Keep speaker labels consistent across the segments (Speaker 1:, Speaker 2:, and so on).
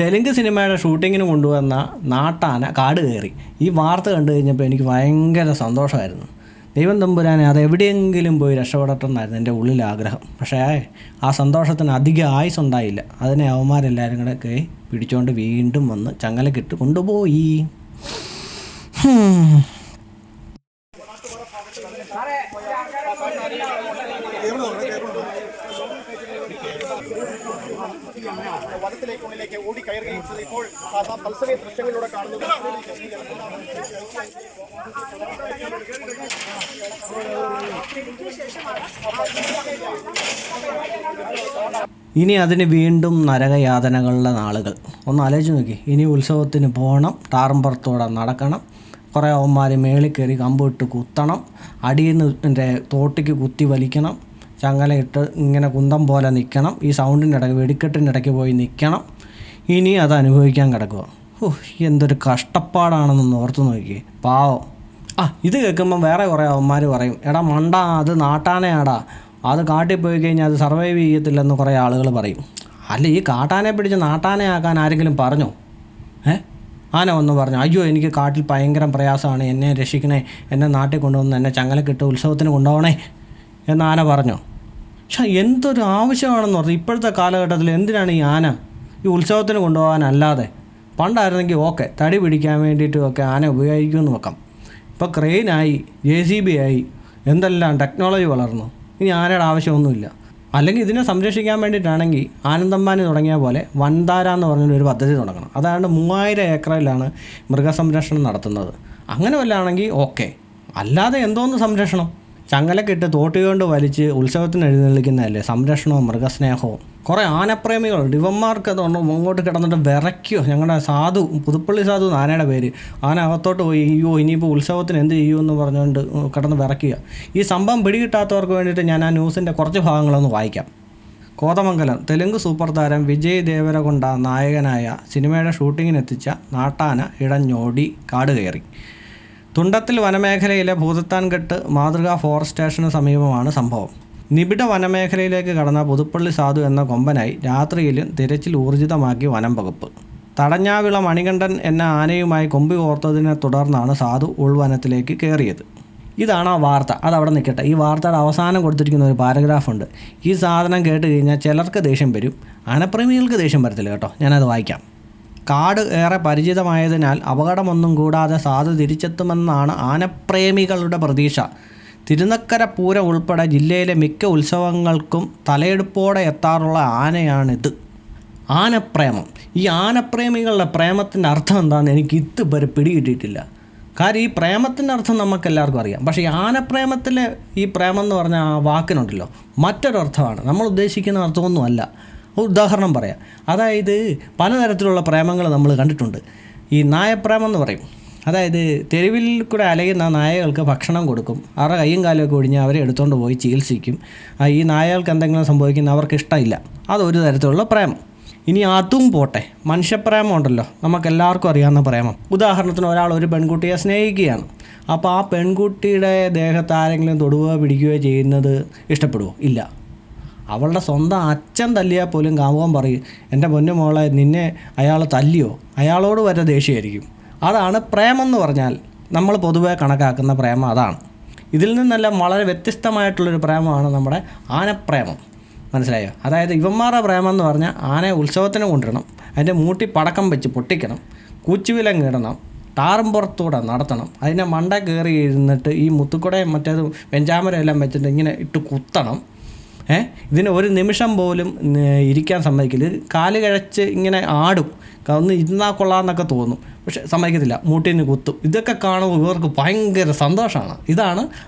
Speaker 1: തെലുങ്ക് സിനിമയുടെ ഷൂട്ടിങ്ങിന് കൊണ്ടുവന്ന നാട്ടാന കാട് കയറി. ഈ വാർത്ത കണ്ടു കഴിഞ്ഞപ്പോൾ എനിക്ക് ഭയങ്കര സന്തോഷമായിരുന്നു. ദൈവം തമ്പുരാനെ അതെവിടെയെങ്കിലും പോയി രക്ഷപ്പെടട്ടെന്നായിരുന്നു എൻ്റെ ഉള്ളിലെ ആഗ്രഹം. പക്ഷേ ആ സന്തോഷത്തിന് അധികം ആയുസ്സുണ്ടായില്ല. അതിനെ അവന്മാരെല്ലാവരും കൂടെ കയറി പിടിച്ചുകൊണ്ട് വീണ്ടും വന്ന് ചങ്ങലക്കിട്ട് കൊണ്ടുപോയി.
Speaker 2: വനത്തിലേക്കുള്ളിലേക്ക് ഓടി കയറുകയും ചെയ്തു. ഇപ്പോൾ തത്സമയ ദൃശ്യങ്ങളിലൂടെ കാണുന്നത്
Speaker 1: ഇനി അതിന് വീണ്ടും നരകയാതനകളുടെ നാളുകൾ. ഒന്ന് ആലോചിച്ച് നോക്കി. ഇനി ഉത്സവത്തിന് പോകണം, ടാറുംപുറത്തൂടെ നടക്കണം, കുറേ അവന്മാർ മേളിൽ കയറി കമ്പിട്ട് കുത്തണം, അടിയിൽ നിന്ന് തോട്ടിക്ക് കുത്തി വലിക്കണം, ചങ്ങലയിട്ട് ഇങ്ങനെ കുന്തം പോലെ നിൽക്കണം, ഈ സൗണ്ടിൻ്റെ ഇടയ്ക്ക് വെടിക്കെട്ടിൻ്റെ ഇടയ്ക്ക് പോയി നിൽക്കണം. ഇനി അത് അനുഭവിക്കാൻ കിടക്കുക. എന്തൊരു കഷ്ടപ്പാടാണെന്നൊന്ന് ഓർത്ത് നോക്കി. പാവം. ഇത് കേൾക്കുമ്പം വേറെ കുറേ അവന്മാർ പറയും, എടാ മണ്ട, അത് നാട്ടാനയാടാ, അത് കാട്ടിൽ പോയി കഴിഞ്ഞാൽ അത് സർവൈവ് ചെയ്യത്തില്ലെന്ന് കുറേ ആളുകൾ പറയും. അല്ല, ഈ കാട്ടാനെ പിടിച്ച് നാട്ടാനയാക്കാൻ ആരെങ്കിലും പറഞ്ഞോ? ആന ഒന്ന് പറഞ്ഞു, അയ്യോ എനിക്ക് കാട്ടിൽ ഭയങ്കര പ്രയാസമാണ്, എന്നെ രക്ഷിക്കണേ, എന്നെ നാട്ടിൽ കൊണ്ടുവന്ന് എന്നെ ചങ്ങലക്കിട്ട് ഉത്സവത്തിന് കൊണ്ടുപോകണേ എന്ന് ആന പറഞ്ഞോ? പക്ഷേ എന്തൊരു ആവശ്യമാണെന്ന് പറഞ്ഞു. ഇപ്പോഴത്തെ കാലഘട്ടത്തിൽ എന്തിനാണ് ഈ ആന ഈ ഉത്സവത്തിന് കൊണ്ടുപോകാനല്ലാതെ? പണ്ടായിരുന്നെങ്കിൽ ഓക്കെ, തടി പിടിക്കാൻ വേണ്ടിയിട്ടും ഒക്കെ ആന ഉപയോഗിക്കുമെന്ന് വെക്കാം. ഇപ്പോൾ ക്രെയിനായി, JCB ആയി, എന്തെല്ലാം ടെക്നോളജി വളർന്നു. ഇനി ആനയുടെ ആവശ്യമൊന്നുമില്ല. അല്ലെങ്കിൽ ഇതിനെ സംരക്ഷിക്കാൻ വേണ്ടിയിട്ടാണെങ്കിൽ ആനന്ദമ്പാനി തുടങ്ങിയ പോലെ വൻതാര എന്ന് പറഞ്ഞൊരു പദ്ധതി തുടങ്ങണം. അതാണ്ട് 3000 ഏക്കറിലാണ് മൃഗസംരക്ഷണം നടത്തുന്നത്. അങ്ങനെ വല്ലതാണെങ്കിൽ ഓക്കെ. അല്ലാതെ എന്തോന്ന് സംരക്ഷണം? ചങ്ങലക്കിട്ട് തോട്ടി കൊണ്ട് വലിച്ച് ഉത്സവത്തിന് എഴുന്നള്ളിക്കുന്നതല്ലേ സംരക്ഷണവും മൃഗസ്നേഹവും. കുറേ ആനപ്രേമികളുണ്ട്. ഇവന്മാർക്ക് അതുകൊണ്ട് അങ്ങോട്ട് കിടന്നിട്ട് വിറയ്ക്കോ. ഞങ്ങളുടെ സാധു, പുതുപ്പള്ളി സാധു ആനയുടെ പേര്, ആന അകത്തോട്ട് പോയി അയ്യോ ഇനിയിപ്പോൾ ഉത്സവത്തിന് എന്ത് ചെയ്യുമെന്ന് പറഞ്ഞുകൊണ്ട് കിടന്ന് വിറയ്ക്കുക. ഈ സംഭവം പിടികിട്ടാത്തവർക്ക് വേണ്ടിയിട്ട് ഞാൻ ആ ന്യൂസിൻ്റെ കുറച്ച് ഭാഗങ്ങളൊന്ന് വായിക്കാം. കോതമംഗലം തെലുങ്ക് സൂപ്പർ താരം വിജയ് ദേവരകൊണ്ട നായകനായ സിനിമയുടെ ഷൂട്ടിങ്ങിനെത്തിച്ച നാട്ടാന ഇടഞ്ഞോടി കാട് കയറി. തുണ്ടത്തിൽ വനമേഖലയിലെ ഭൂതത്താൻകെട്ട് മാതൃകാ ഫോറസ്റ്റ് സ്റ്റേഷന് സമീപമാണ് സംഭവം. നിബിഡ വനമേഖലയിലേക്ക് കടന്ന പുതുപ്പള്ളി സാധു എന്ന കൊമ്പനായി രാത്രിയിലും തിരച്ചിൽ ഊർജിതമാക്കി വനം വകുപ്പ്. തടഞ്ഞാവിള മണികണ്ഠൻ എന്ന ആനയുമായി കൊമ്പി കോർത്തതിനെ തുടർന്നാണ് സാധു ഉൾവനത്തിലേക്ക് കയറിയത്. ഇതാണ് ആ വാർത്ത. അതവിടെ നിൽക്കട്ടെ. ഈ വാർത്തയുടെ അവസാനം കൊടുത്തിരിക്കുന്ന ഒരു പാരഗ്രാഫുണ്ട്. ഈ സാധനം കേട്ട് കഴിഞ്ഞാൽ ചിലർക്ക് ദേഷ്യം വരും, ആനപ്രേമികൾക്ക് ദേഷ്യം വരത്തില്ല കേട്ടോ. ഞാനത് വായിക്കാം. കാട് ഏറെ പരിചിതമായതിനാൽ അപകടമൊന്നും കൂടാതെ സാധു തിരിച്ചെത്തുമെന്നാണ് ആനപ്രേമികളുടെ പ്രതീക്ഷ. തിരുനക്കര പൂരം ഉൾപ്പെടെ ജില്ലയിലെ മിക്ക ഉത്സവങ്ങൾക്കും തലയെടുപ്പോടെ എത്താറുള്ള ആനയാണിത്. ആനപ്രേമം. ഈ ആനപ്രേമികളുടെ പ്രേമത്തിൻ്റെ അർത്ഥം എന്താണെന്ന് എനിക്ക് ഇതുവരെ പിടികിട്ടിയിട്ടില്ല. കാര്യം ഈ പ്രേമത്തിൻ്റെ അർത്ഥം നമുക്കെല്ലാവർക്കും അറിയാം. പക്ഷേ ഈ ആനപ്രേമത്തിലെ ഈ പ്രേമം എന്ന് പറഞ്ഞാൽ ആ വാക്കിനുണ്ടല്ലോ മറ്റൊരർത്ഥമാണ്. നമ്മൾ ഉദ്ദേശിക്കുന്ന അർത്ഥമൊന്നും അല്ല. ഉദാഹരണം പറയാം. അതായത് പലതരത്തിലുള്ള പ്രേമങ്ങൾ നമ്മൾ കണ്ടിട്ടുണ്ട്. ഈ നായപ്രേമം എന്ന് പറയും. അതായത് തെരുവിൽ കൂടെ അലയുന്ന നായകൾക്ക് ഭക്ഷണം കൊടുക്കും, അവരുടെ കയ്യും കാലുമൊക്കെ ഒടിഞ്ഞ് അവരെ എടുത്തുകൊണ്ട് പോയി ചികിത്സിക്കും. ഈ നായകൾക്ക് എന്തെങ്കിലും സംഭവിക്കുന്ന അവർക്ക് ഇഷ്ടമില്ല. അതൊരു തരത്തിലുള്ള പ്രേമം. ഇനി അതും പോട്ടെ, മനുഷ്യപ്രേമം ഉണ്ടല്ലോ, നമുക്കെല്ലാവർക്കും അറിയാവുന്ന പ്രേമം. ഉദാഹരണത്തിന് ഒരാൾ ഒരു പെൺകുട്ടിയെ സ്നേഹിക്കുകയാണ്. അപ്പോൾ ആ പെൺകുട്ടിയുടെ ദേഹത്ത് ആരെങ്കിലും തൊടുകയോ പിടിക്കുകയോ ചെയ്യുന്നത് ഇഷ്ടപ്പെടുമോ? ഇല്ല. അവളുടെ സ്വന്തം അച്ഛൻ തല്ലിയാൽ പോലും കാമുകൻ പറയും, എൻ്റെ പൊന്നു മോളെ നിന്നെ അയാൾ തല്ലിയോ, അയാളോട് വരെ ദേഷ്യമായിരിക്കും. അതാണ് പ്രേമം എന്ന് പറഞ്ഞാൽ. നമ്മൾ പൊതുവെ കണക്കാക്കുന്ന പ്രേമം അതാണ്. ഇതിൽ നിന്നെല്ലാം വളരെ വ്യത്യസ്തമായിട്ടുള്ളൊരു പ്രേമമാണ് നമ്മുടെ ആനപ്രേമം. മനസ്സിലായോ? അതായത് ഇവന്മാരുടെ പ്രേമം എന്ന് പറഞ്ഞാൽ ആനയെ ഉത്സവത്തിന് കൊണ്ടുവരണം, അതിൻ്റെ മൂട്ടി പടക്കം വെച്ച് പൊട്ടിക്കണം, കൂച്ചുവിലങ്ങ് ഇടണം, ടാറുംപുറത്തൂടെ നടത്തണം, അതിനെ മണ്ട കയറി ഇരുന്നിട്ട് ഈ മുത്തുക്കുടയും മറ്റേത് വെഞ്ചാമരം എല്ലാം വെച്ചിട്ട് ഇങ്ങനെ ഇട്ട് കുത്തണം. ഇതിന് ഒരു നിമിഷം പോലും ഇരിക്കാൻ സമ്മതിക്കില്ല. കാല് കിഴച്ച് ഇങ്ങനെ ആടും, ഒന്ന് ഇരുന്നാൽ കൊള്ളാമെന്നൊക്കെ തോന്നും, പക്ഷെ സമ്മതിക്കത്തില്ല, മൂട്ടിന് കുത്തും. ഇതൊക്കെ കാണുമ്പോൾ ഇവർക്ക് ഭയങ്കര സന്തോഷമാണ്. ഇതാണ്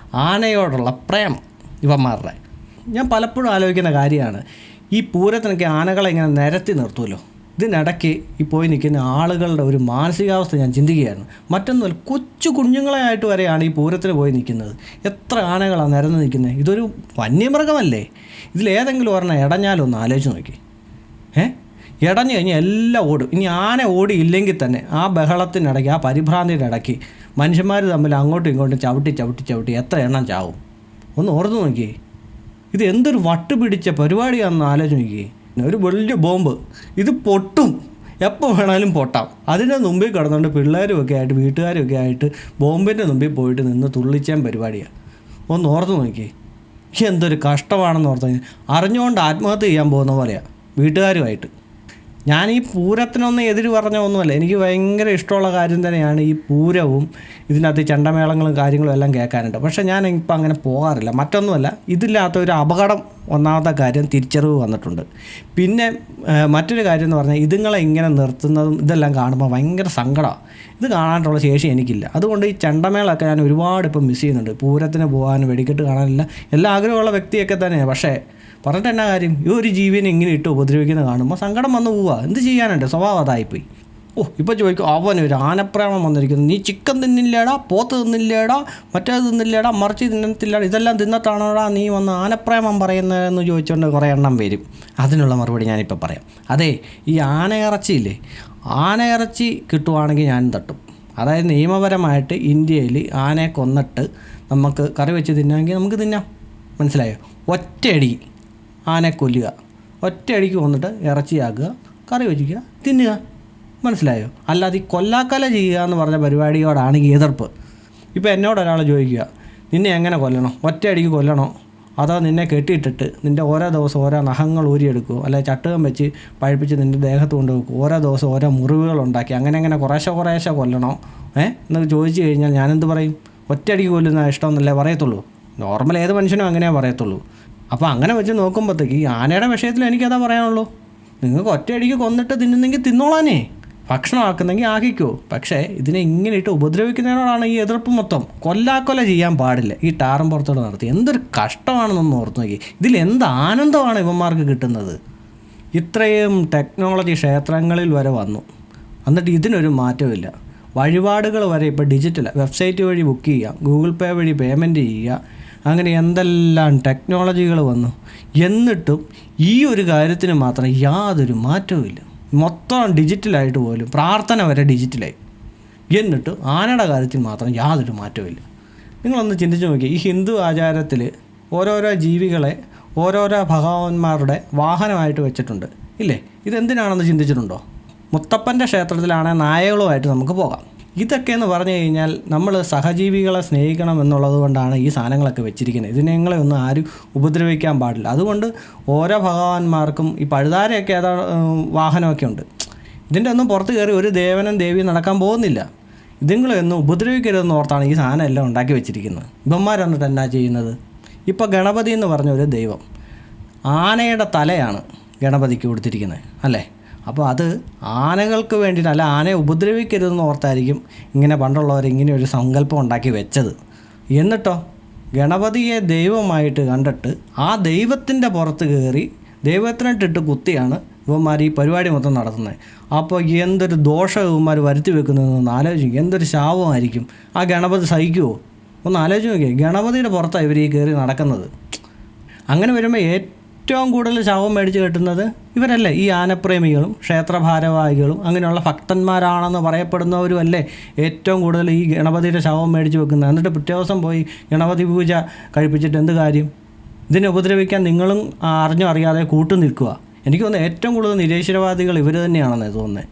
Speaker 1: ആനയോടുള്ള പ്രേമം ഇവന്മാരുടെ. ഞാൻ പലപ്പോഴും ആലോചിക്കുന്ന കാര്യമാണ്, ഈ പൂരത്തിനൊക്കെ ആനകളെ ഇങ്ങനെ നിരത്തി നിർത്തുമല്ലോ, ഇതിനിടയ്ക്ക് ഈ പോയി നിൽക്കുന്ന ആളുകളുടെ ഒരു മാനസികാവസ്ഥ ഞാൻ ചിന്തിക്കുകയായിരുന്നു. മറ്റൊന്നുമല്ല, കൊച്ചു കുഞ്ഞുങ്ങളായിട്ട് വരെയാണ് ഈ പൂരത്തിന് പോയി നിൽക്കുന്നത്. എത്ര ആനകളാണ് നിരന്ന് നിൽക്കുന്നത്? ഇതൊരു വന്യമൃഗമല്ലേ? ഇതിലേതെങ്കിലും ഒരെണ്ണം ഇടഞ്ഞാലൊന്ന് ആലോചിച്ച് നോക്കി. ഇടഞ്ഞു കഴിഞ്ഞാൽ എല്ലാം ഓടും. ഇനി ആന ഓടിയില്ലെങ്കിൽ തന്നെ ആ ബഹളത്തിനിടയ്ക്ക്, ആ പരിഭ്രാന്തിയുടെ ഇടയ്ക്ക് മനുഷ്യന്മാർ തമ്മിൽ അങ്ങോട്ടും ഇങ്ങോട്ടും ചവിട്ടി എത്ര എണ്ണം ചാവും? ഒന്ന് ഓർത്ത് നോക്കിയേ. ഇത് എന്തൊരു വട്ടുപിടിച്ച പരിപാടിയാണെന്ന് ആലോചിച്ച് നോക്കിയേ. ഒരു വലിയ ബോംബ്, ഇത് പൊട്ടും. എപ്പോൾ വേണമെങ്കിലും പൊട്ടാം. അതിൻ്റെ മുമ്പിൽ കിടന്നുകൊണ്ട് പിള്ളേരും ഒക്കെ ആയിട്ട് വീട്ടുകാരും ഒക്കെ ആയിട്ട് ബോംബിൻ്റെ മുമ്പിൽ പോയിട്ട് നിന്ന് തുള്ളിച്ചാൻ പരിപാടിയാണ്. ഒന്ന് ഓർത്ത് നോക്കി, എന്തൊരു കഷ്ടമാണെന്ന് ഓർത്ത് കഴിഞ്ഞാൽ അറിഞ്ഞുകൊണ്ട് ആത്മഹത്യ ചെയ്യാൻ പോകുന്ന പോലെയാണ് വീട്ടുകാരുമായിട്ട്. ഞാൻ ഈ പൂരത്തിനൊന്നും എതിര് പറഞ്ഞ ഒന്നുമല്ല, എനിക്ക് ഭയങ്കര ഇഷ്ടമുള്ള കാര്യം തന്നെയാണ് ഈ പൂരവും ഇതിനകത്ത് ചെണ്ടമേളങ്ങളും കാര്യങ്ങളും എല്ലാം കേൾക്കാനുണ്ട്. പക്ഷേ ഞാൻ ഇപ്പം അങ്ങനെ പോകാറില്ല. മറ്റൊന്നുമല്ല, ഇതില്ലാത്ത ഒരു അപകടം ഒന്നാമത്തെ കാര്യം തിരിച്ചറിവ് വന്നിട്ടുണ്ട്. പിന്നെ മറ്റൊരു കാര്യം എന്ന് പറഞ്ഞാൽ ഇതുങ്ങളെ ഇങ്ങനെ നിർത്തുന്നതും ഇതെല്ലാം കാണുമ്പോൾ ഭയങ്കര സങ്കടമാണ്. ഇത് കാണാനുള്ള ശേഷി എനിക്കില്ല. അതുകൊണ്ട് ഈ ചെണ്ടമേളമൊക്കെ ഞാൻ ഒരുപാട് ഇപ്പം മിസ് ചെയ്യുന്നുണ്ട്. പൂരത്തിന് പോകാനും വെടിക്കെട്ട് കാണാനില്ല, എല്ലാ ആഗ്രഹമുള്ള വ്യക്തിയൊക്കെ തന്നെയാണ്. പക്ഷേ പറഞ്ഞിട്ട് എന്നാ കാര്യം, ഈ ഒരു ജീവനെ ഇങ്ങനെ ഇട്ട് ഉപദ്രവിക്കുന്ന കാണുമ്പോൾ സങ്കടം വന്ന് പോവുക. എന്ത് ചെയ്യാനുണ്ട്, സ്വഭാവം അതായിപ്പോയി. ഇപ്പോൾ ചോദിക്കും, അവനൊരു ആനപ്രേമം വന്നിരിക്കുന്നു, നീ ചിക്കൻ തിന്നില്ലേടാ, പോത്ത് തിന്നില്ലേടാ, മറ്റേത് തിന്നില്ലേടാ, മറിച്ച് തിന്നത്തില്ലേടാ, ഇതെല്ലാം തിന്നിട്ടാണോടാ നീ വന്ന് ആനപ്രേമം പറയുന്നതെന്ന് ചോദിച്ചുകൊണ്ട് കുറേ എണ്ണം വരും. അതിനുള്ള മറുപടി ഞാനിപ്പോൾ പറയാം. അതെ, ഈ ആനയിറച്ചിയില്ലേ, ആനയിറച്ചി കിട്ടുവാണെങ്കിൽ ഞാനും തട്ടും. അതായത് നിയമപരമായിട്ട് ഇന്ത്യയിൽ ആനയെ കൊന്നിട്ട് നമുക്ക് കറി വെച്ച് തിന്നാമെങ്കിൽ നമുക്ക് തിന്നാം. മനസ്സിലായോ? ഒറ്റയടി ആനയെ കൊല്ലുക, ഒറ്റയടിക്ക് കൊന്നിട്ട് ഇറച്ചിയാക്കുക, കറി വെച്ചിക്കുക, തിന്നുക. മനസ്സിലായോ? അല്ലാതെ ഈ കൊല്ലാക്കല ചെയ്യുക എന്ന് പറഞ്ഞ പരിപാടിയോടാണ് ഈ എതിർപ്പ്. ഇപ്പോൾ എന്നോട് ഒരാൾ ചോദിക്കുക, നിന്നെ എങ്ങനെ കൊല്ലണം, ഒറ്റയടിക്ക് കൊല്ലണോ, അതോ നിന്നെ കെട്ടിയിട്ടിട്ട് നിൻ്റെ ഓരോ ദിവസം ഓരോ നഖങ്ങൾ ഊരിയെടുക്കുമോ, അല്ലെങ്കിൽ ചട്ടുകം വെച്ച് പഴുപ്പിച്ച് നിൻ്റെ ദേഹത്ത് കൊണ്ട് വെക്കും, ഓരോ ദിവസം ഓരോ മുറിവുകളുണ്ടാക്കി അങ്ങനെ കുറേശ്ശെ കൊല്ലണോ എന്നൊക്കെ ചോദിച്ചു കഴിഞ്ഞാൽ ഞാനെന്ത് പറയും? ഒറ്റയടിക്ക് കൊല്ലുന്ന ഇഷ്ടമെന്നല്ലേ പറയത്തുള്ളൂ. നോർമൽ ഏത് മനുഷ്യനും അങ്ങനെയേ പറയത്തുള്ളൂ. അപ്പോൾ അങ്ങനെ വെച്ച് നോക്കുമ്പോഴത്തേക്ക് ഈ ആനയുടെ വിഷയത്തിൽ എനിക്കതാ പറയാനുള്ളൂ. നിങ്ങൾക്ക് ഒറ്റയടിക്ക് കൊന്നിട്ട് തിന്നുന്നെങ്കിൽ തിന്നോളാനേ, ഭക്ഷണമാക്കുന്നെങ്കിൽ ആക്കിക്കോ. പക്ഷേ ഇതിനെ ഇങ്ങനെ ഇട്ട് ഉപദ്രവിക്കുന്നതിനോടാണ് ഈ എതിർപ്പ് മൊത്തം. കൊല്ലാക്കൊല ചെയ്യാൻ പാടില്ല. ഈ ടാറും പുറത്തോടെ നടത്തി എന്തൊരു കഷ്ടമാണെന്നൊന്ന് ഓർത്ത് നോക്കി. ഇതിലെന്ത് ആനന്ദമാണ് ഇവന്മാർക്ക് കിട്ടുന്നത്. ഇത്രയും ടെക്നോളജി ക്ഷേത്രങ്ങളിൽ വരെ വന്നു, എന്നിട്ട് ഇതിനൊരു മാറ്റമില്ല. വഴിപാടുകൾ വരെ ഇപ്പോൾ ഡിജിറ്റൽ വെബ്സൈറ്റ് വഴി ബുക്ക് ചെയ്യാം, ഗൂഗിൾ പേ വഴി പേയ്മെൻറ്റ് ചെയ്യുക, അങ്ങനെ എന്തെല്ലാം ടെക്നോളജികൾ വന്നു. എന്നിട്ടും ഈ ഒരു കാര്യത്തിന് മാത്രം യാതൊരു മാറ്റവുമില്ല. മൊത്തം ഡിജിറ്റലായിട്ട് പോലും പ്രാർത്ഥന വരെ ഡിജിറ്റലായി. എന്നിട്ട് ആനയുടെ കാര്യത്തിൽ മാത്രം യാതൊരു മാറ്റവുമില്ല. നിങ്ങളൊന്ന് ചിന്തിച്ച് നോക്കി, ഈ ഹിന്ദു ആചാരത്തിൽ ഓരോരോ ജീവികളെ ഓരോരോ ഭഗവാന്മാരുടെ വാഹനമായിട്ട് വെച്ചിട്ടുണ്ട് ഇല്ലേ? ഇതെന്തിനാണെന്ന് ചിന്തിച്ചിട്ടുണ്ടോ? മുത്തപ്പൻ്റെ ക്ഷേത്രത്തിലാണെങ്കിൽ നായകളുമായിട്ട് നമുക്ക് പോകാം. ഇതൊക്കെ എന്ന് പറഞ്ഞു കഴിഞ്ഞാൽ നമ്മൾ സഹജീവികളെ സ്നേഹിക്കണം എന്നുള്ളത് കൊണ്ടാണ് ഈ സാധനങ്ങളൊക്കെ വെച്ചിരിക്കുന്നത്. ഇതിനെ ഒന്നും ആരും ഉപദ്രവിക്കാൻ പാടില്ല. അതുകൊണ്ട് ഓരോ ഭഗവാന്മാർക്കും ഈ പഴുതാരയൊക്കെ ഏതാ വാഹനമൊക്കെ ഉണ്ട്. ഇതിൻ്റെ ഒന്നും പുറത്ത് കയറി ഒരു ദേവനും ദേവിയും നടക്കാൻ പോകുന്നില്ല. ഇതുങ്ങളൊന്നും ഉപദ്രവിക്കരുതെന്ന് ഓർത്താണ് ഈ സാധനം എല്ലാം ഉണ്ടാക്കി വെച്ചിരിക്കുന്നത്. ഇവന്മാരെന്നിട്ട് എന്നാ ചെയ്യുന്നത്? ഇപ്പോൾ ഗണപതി എന്ന് പറഞ്ഞൊരു ദൈവം, ആനയുടെ തലയാണ് ഗണപതിക്ക് കൊടുത്തിരിക്കുന്നത് അല്ലേ? അപ്പോൾ അത് ആനകൾക്ക് വേണ്ടിയിട്ട്, അല്ല ആനയെ ഉപദ്രവിക്കരുതെന്ന് ഓർത്തായിരിക്കും ഇങ്ങനെ പണ്ടുള്ളവർ ഇങ്ങനെ ഒരു സങ്കല്പം ഉണ്ടാക്കി വെച്ചത്. എന്നിട്ടോ ഗണപതിയെ ദൈവമായിട്ട് കണ്ടിട്ട് ആ ദൈവത്തിൻ്റെ പുറത്ത് കയറി ദൈവത്തിനിട്ടിട്ട് കുത്തിയാണ് ഇവന്മാർ ഈ പരിപാടി മൊത്തം നടത്തുന്നത്. അപ്പോൾ എന്തൊരു ദോഷം ഇവന്മാർ വരുത്തി വെക്കുന്നതെന്ന് ആലോചിക്കും. എന്തൊരു ശാപമായിരിക്കും. ആ ഗണപതി സഹിക്കുമോ? ഒന്ന് ആലോചിച്ച് നോക്കിയേ. ഗണപതിയുടെ പുറത്താണ് ഇവർ ഈ കയറി നടക്കുന്നത്. അങ്ങനെ വരുമ്പോൾ ഏറ്റവും കൂടുതൽ ശവം മേടിച്ച് കെട്ടുന്നത് ഇവരല്ലേ, ഈ ആനപ്രേമികളും ക്ഷേത്രഭാരവാഹികളും അങ്ങനെയുള്ള ഭക്തന്മാരാണെന്ന് പറയപ്പെടുന്നവരും അല്ലേ ഏറ്റവും കൂടുതൽ ഈ ഗണപതിയുടെ ശവം മേടിച്ച് വെക്കുന്നത്. എന്നിട്ട് പിറ്റേ ദിവസം പോയി ഗണപതി പൂജ കഴിപ്പിച്ചിട്ട് എന്ത് കാര്യം? ഇതിനെ ഉപദ്രവിക്കാൻ നിങ്ങളും അറിഞ്ഞോ അറിയാതെ കൂട്ടു നിൽക്കുക. എനിക്ക് തോന്നുന്നു ഏറ്റവും കൂടുതൽ നിരീശ്വരവാദികൾ ഇവർ തന്നെയാണെന്ന് തോന്നുന്നത്.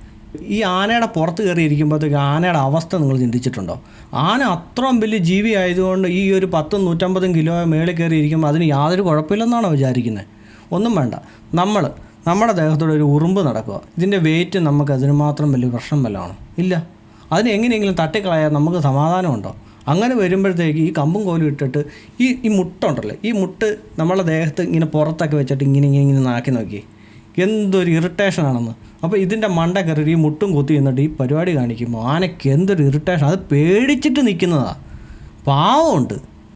Speaker 1: ഈ ആനയുടെ പുറത്ത് കയറിയിരിക്കുമ്പോഴത്തേക്ക് ആനയുടെ അവസ്ഥ നിങ്ങൾ ചിന്തിച്ചിട്ടുണ്ടോ? ആന അത്രയും വലിയ ജീവി ആയതുകൊണ്ട് ഈ ഒരു 10-150 കിലോ മേളിൽ കയറിയിരിക്കുമ്പോൾ അതിന് യാതൊരു കുഴപ്പമില്ലെന്നാണോ വിചാരിക്കുന്നത്? ഒന്നും വേണ്ട. നമ്മുടെ ദേഹത്തോടെ ഒരു ഉറുമ്പ് നടക്കുക, ഇതിൻ്റെ വെയിറ്റ് നമുക്ക് അതിന് മാത്രം വലിയ പ്രശ്നം വല്ലതാണോ? ഇല്ല. അതിന് എങ്ങനെയെങ്കിലും തട്ടിക്കളയാൻ നമുക്ക് സമാധാനമുണ്ടോ? അങ്ങനെ വരുമ്പോഴത്തേക്ക് ഈ കമ്പും കോലും ഇട്ടിട്ട് ഈ മുട്ടുണ്ടല്ലോ, ഈ മുട്ട് നമ്മളെ ദേഹത്ത് ഇങ്ങനെ പുറത്തൊക്കെ വെച്ചിട്ട് ഇങ്ങനെ നാക്കി നോക്കി എന്തൊരു ഇറിറ്റേഷനാണെന്ന്. അപ്പോൾ ഇതിൻ്റെ മണ്ട കയറി ഈ മുട്ടും കുത്തി എന്നിട്ട് ഈ പരിപാടി കാണിക്കുമ്പോൾ ആനയ്ക്ക് എന്തൊരു ഇറിറ്റേഷൻ. അത് പേടിച്ചിട്ട് നിൽക്കുന്നതാണ്. പാവമുണ്ട്.